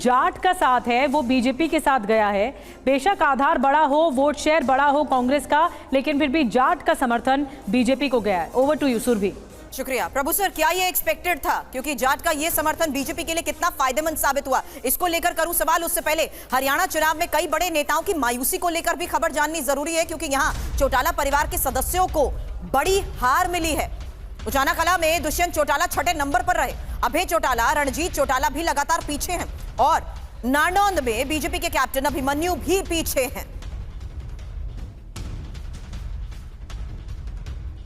जाट का साथ है वो बीजेपी के साथ गया है। बेशक आधार बड़ा हो, वोट शेयर बड़ा हो कांग्रेस का, लेकिन फिर भी जाट का समर्थन बीजेपी को गया है। Over to you Surabhi. शुक्रिया प्रभु सर। क्या ये एक्सपेक्टेड था? क्योंकि जाट का ये समर्थन बीजेपी के लिए कितना फायदेमंद साबित हुआ, इसको लेकर करूं सवाल। उससे पहले हरियाणा चुनाव में कई बड़े नेताओं की मायूसी को लेकर भी खबर जाननी जरूरी है, क्योंकि यहां चौटाला परिवार के सदस्यों को बड़ी हार मिली है। उचाना कला में दुष्यंत चौटाला 6ठे नंबर पर रहे। अभय चौटाला, रणजीत चौटाला भी लगातार पीछे हैं और नारनौंद में बीजेपी के कैप्टन अभिमन्यु भी पीछे हैं।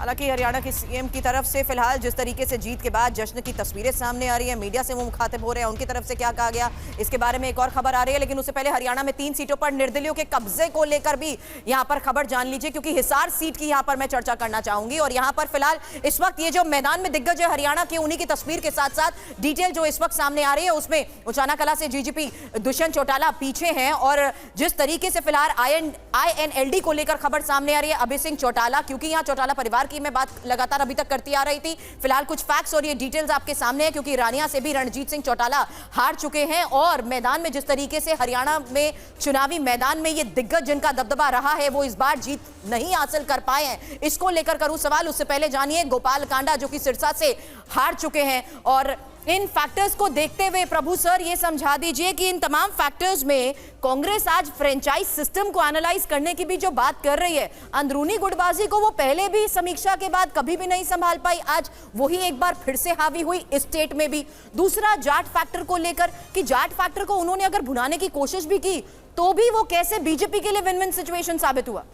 हालांकि हरियाणा के सीएम की तरफ से फिलहाल जिस तरीके से जीत के बाद जश्न की तस्वीरें सामने आ रही है, मीडिया से वो मुखातिब हो रहे हैं, उनकी तरफ से क्या कहा गया इसके बारे में एक और खबर आ रही है। लेकिन उससे पहले हरियाणा में 3 सीटों पर निर्दलीयों के कब्जे को लेकर भी यहां पर खबर जान लीजिए, क्योंकि हिसार सीट की यहां पर मैं चर्चा करना चाहूंगी। और यहां पर फिलहाल इस वक्त ये जो मैदान में दिग्गज है हरियाणा के, उन्हीं की तस्वीर के साथ साथ डिटेल जो इस वक्त सामने आ रही है उसमें उचाना कला से जीजीपी दुष्यंत चौटाला पीछे हैं। और जिस तरीके से फिलहाल INLD को लेकर खबर सामने आ रही है, अभय सिंह चौटाला, क्योंकि यहां चौटाला परिवार की मैं बात लगातार अभी तक करती आ रही थी, फिलहाल कुछ फैक्ट्स और ये डिटेल्स आपके सामने है, क्योंकि रानिया से भी रणजीत सिंह चौटाला हार चुके हैं। और मैदान में जिस तरीके से हरियाणा में चुनावी मैदान में ये दिग्गज जिनका दबदबा रहा है, वो इस बार जीत नहीं हासिल कर पाए हैं, इसको लेकर करूं सवाल। उससे पहले जानिए गोपाल कांडा जो कि सिरसा से हार चुके हैं, और इन फैक्टर्स को देखते हुए प्रभु सर ये समझा दीजिए कि इन तमाम फैक्टर्स में कांग्रेस आज फ्रेंचाइज सिस्टम को एनालाइज करने की भी जो बात कर रही है, अंदरूनी गुटबाजी को वो पहले भी समीक्षा के बाद कभी भी नहीं संभाल पाई, आज वही एक बार फिर से हावी हुई इस स्टेट में भी। दूसरा जाट फैक्टर को लेकर कि जाट फैक्टर को उन्होंने अगर भुनाने की कोशिश भी की तो भी वो कैसे बीजेपी के लिए विन विन सिचुएशन साबित हुआ।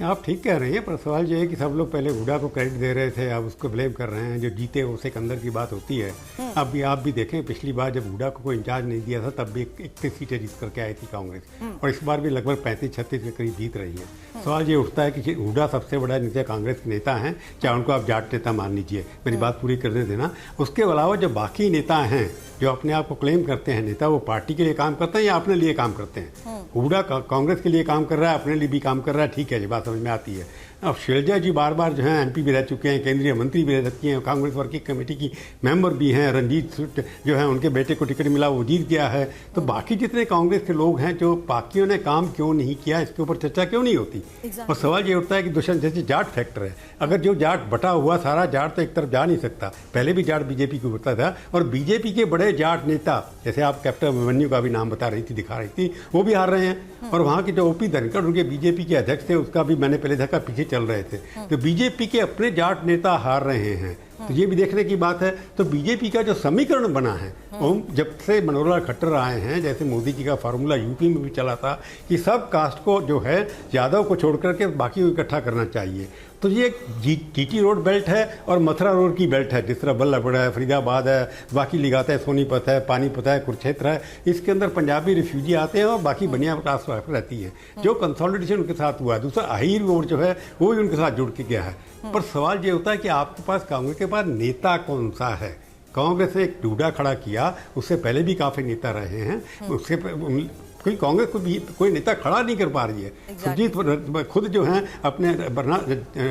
आप ठीक कह रहे हैं, पर सवाल ये है कि सब लोग पहले हुड्डा को क्रेडिट दे रहे थे, अब उसको ब्लेम कर रहे हैं। जो जीते वो सिकंदर की बात होती है। अब भी आप भी देखें, पिछली बार जब हुड्डा को कोई इंचार्ज नहीं दिया था तब भी 31 सीटें जीत करके आई थी कांग्रेस, और इस बार भी लगभग 35-36 के करीब जीत रही है। सवाल ये उठता है कि हुड्डा सबसे बड़ा नेता कांग्रेस के नेता हैं, चाहे उनको आप जाट नेता मान लीजिए, मेरी बात पूरी करने देना। उसके अलावा जो बाकी नेता हैं जो अपने आप को क्लेम करते हैं नेता, वो पार्टी के लिए काम करते हैं या अपने लिए काम करते हैं। हुड्डा कांग्रेस के लिए काम कर रहा है, अपने लिए भी काम कर रहा है, ठीक है, ये बात समझ में आती है। अब शैलजा जी बार बार जो है MP भी रह चुके हैं, केंद्रीय मंत्री भी रह चुकी हैं, कांग्रेस वर्किंग कमेटी की मेंबर भी हैं, रणजीत जो है उनके बेटे को टिकट मिला, वो जीत गया है। तो बाकी जितने कांग्रेस के लोग हैं, जो बाकियों ने काम क्यों नहीं किया, इसके ऊपर चर्चा क्यों नहीं होती। और सवाल ये उठता है कि दुष्यंत जैसे जाट फैक्टर है, अगर जो जाट बटा हुआ सारा जाट तो एक तरफ जा नहीं सकता, पहले भी जाट बीजेपी को बता था, और बीजेपी के बड़े जाट नेता जैसे आप कैप्टन अभिमन्यु का भी नाम बता रही थी, दिखा रही थी, वो भी हार रहे हैं। और वहाँ के जो OP धनखड़ उनके बीजेपी के अध्यक्ष थे, उसका भी मैंने पहले देखा पीछे चल रहे थे। तो बीजेपी के अपने जाट नेता हार रहे हैं, तो ये भी देखने की बात है। तो बीजेपी का जो समीकरण बना है, जब से मनोहर खट्टर आए हैं, जैसे मोदी जी का फार्मूला यूपी में भी चला था कि सब कास्ट को जो है यादव को छोड़ करके बाकी को इकट्ठा करना चाहिए। तो ये GT रोड बेल्ट है और मथुरा रोड की बेल्ट है, जिस तरह बल्लभगढ़ है, फरीदाबाद है, बाकी लिगाता है, सोनीपत है, पानीपत है, कुरुक्षेत्र है, इसके अंदर पंजाबी रिफ्यूजी आते हैं और बाकी बनिया क्लास रहती है, जो कंसोलिडेशन उनके साथ हुआ है। दूसरा अहीर रोड जो है वो भी उनके साथ जुड़ के गया है। पर सवाल ये होता है कि आपके पास कांग्रेस के पास नेता कौन सा है। कांग्रेस ने एक हुड्डा खड़ा किया, उससे पहले भी काफ़ी नेता रहे हैं, उसके कोई कांग्रेस को भी कोई नेता खड़ा नहीं कर पा रही है। सुरजीत खुद जो हैं अपने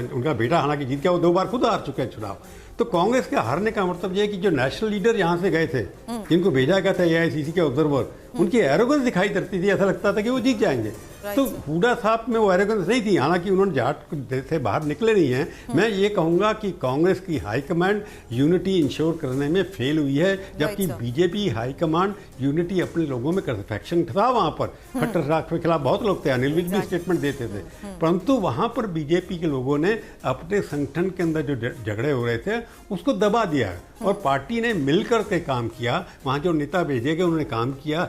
उनका बेटा हालांकि जीत गया, वो 2 बार खुद हार चुके हैं चुनाव। तो कांग्रेस के हारने का मतलब ये है कि जो नेशनल लीडर यहाँ से गए थे, जिनको भेजा गया था AICC के ऑब्जर्वर, उनकी एरोगेंस दिखाई देती थी, ऐसा लगता था कि वो जीत जाएंगे। तो हुड्डा साहब में वो एरोगेंस नहीं थी, हालांकि उन्होंने जाट से बाहर निकले नहीं हैं। मैं ये कहूँगा कि कांग्रेस की हाईकमांड यूनिटी इंश्योर करने में फेल हुई है, जबकि बीजेपी हाईकमांड यूनिटी अपने लोगों में कर फैक्शन था। वहाँ पर खट्टर साहब के खिलाफ बहुत लोग थे, अनिल विज भी स्टेटमेंट देते थे, परंतु वहाँ पर बीजेपी के लोगों ने अपने संगठन के अंदर जो झगड़े हो रहे थे उसको दबा दिया है, और पार्टी ने मिलकर के काम किया। वहाँ जो नेता भेजे गए उन्होंने काम किया,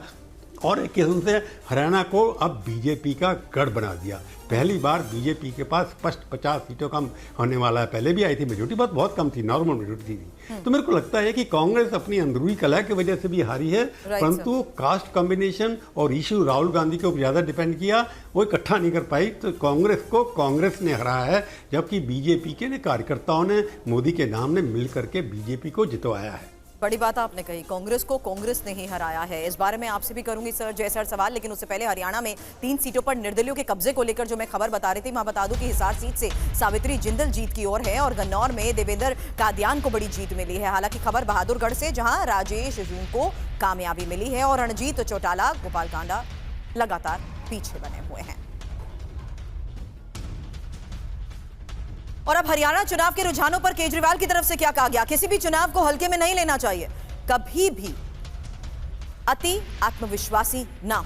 और एक किस्म से हरियाणा को अब बीजेपी का गढ़ बना दिया। पहली बार बीजेपी के पास स्पष्ट 50 सीटों कम होने वाला है। पहले भी आई थी मेजोरिटी, बहुत कम थी, नॉर्मल मेजोरिटी थी। तो मेरे को लगता है कि कांग्रेस अपनी अंदरूनी कलह की वजह से भी हारी है, परंतु कास्ट कॉम्बिनेशन और इशू राहुल गांधी के ऊपर ज़्यादा डिपेंड किया, वो इकट्ठा नहीं कर पाई। तो कांग्रेस को कांग्रेस ने हराया है, जबकि बीजेपी के कार्यकर्ताओं ने मोदी के नाम ने मिल करके बीजेपी को जितवाया है। बड़ी बात आपने कही, कांग्रेस को कांग्रेस ने ही हराया है। इस बारे में आपसे भी करूंगी सर जय सर सवाल, लेकिन उससे पहले हरियाणा में 3 सीटों पर निर्दलियों के कब्जे को लेकर जो मैं खबर बता रही थी, मैं बता दूं कि हिसार सीट से सावित्री जिंदल जीत की ओर है और गन्नौर में देवेंद्र कादियान को बड़ी जीत मिली है। हालांकि खबर बहादुरगढ़ से, जहां राजेश जून को कामयाबी मिली है और रणजीत चौटाला, गोपाल कांडा लगातार पीछे बने हुए हैं। और अब हरियाणा चुनाव के रुझानों पर केजरीवाल की तरफ से क्या कहा गया? किसी भी चुनाव को हल्के में नहीं लेना चाहिए, कभी भी अति आत्मविश्वासी ना हो।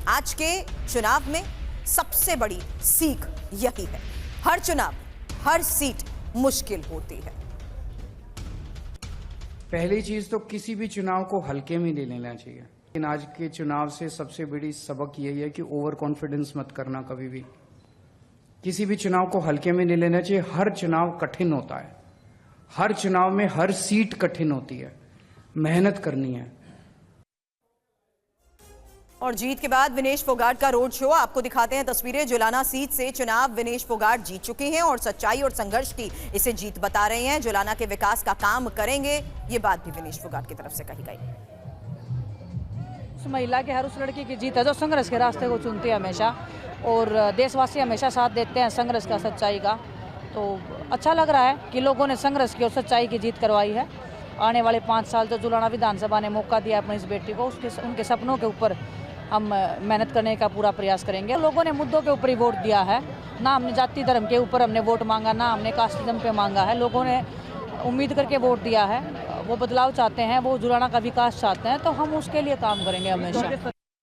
आज के चुनाव में सबसे बड़ी सीख यही है, हर चुनाव, हर सीट मुश्किल होती है। पहली चीज तो किसी भी चुनाव को हल्के में नहीं लेना चाहिए, लेकिन आज के चुनाव से सबसे बड़ी सबक यही है कि ओवर कॉन्फिडेंस मत करना कभी भी। किसी भी चुनाव को हल्के में नहीं लेना चाहिए। हर चुनाव कठिन होता है, हर चुनाव में हर सीट कठिन होती है, मेहनत करनी है। और जीत के बाद विनेश फोगाट का रोड शो, आपको दिखाते हैं तस्वीरें। जुलाना सीट से चुनाव विनेश फोगाट जीत चुके हैं और सच्चाई और संघर्ष की इसे जीत बता रहे हैं। जुलाना के विकास का काम करेंगे, ये बात भी विनेश फोगाट की तरफ से कही गई। उस महिला की, हर उस लड़की की जीत है जो संघर्ष के रास्ते को चुनती है हमेशा, और देशवासी हमेशा साथ देते हैं संघर्ष का, सच्चाई का। तो अच्छा लग रहा है कि लोगों ने संघर्ष की और सच्चाई की जीत करवाई है। आने वाले 5 साल जो जुलाना विधानसभा ने मौका दिया अपनी इस बेटी को, उनके सपनों के ऊपर हम मेहनत करने का पूरा प्रयास करेंगे। लोगों ने मुद्दों के ऊपर ही वोट दिया है, ना हमने जाति धर्म के ऊपर हमने वोट मांगा, ना हमने कास्टिज्म पे मांगा है। लोगों ने उम्मीद करके वोट दिया है, वो बदलाव चाहते हैं, वो जुलाना का विकास चाहते हैं, तो हम उसके लिए काम करेंगे हमेशा।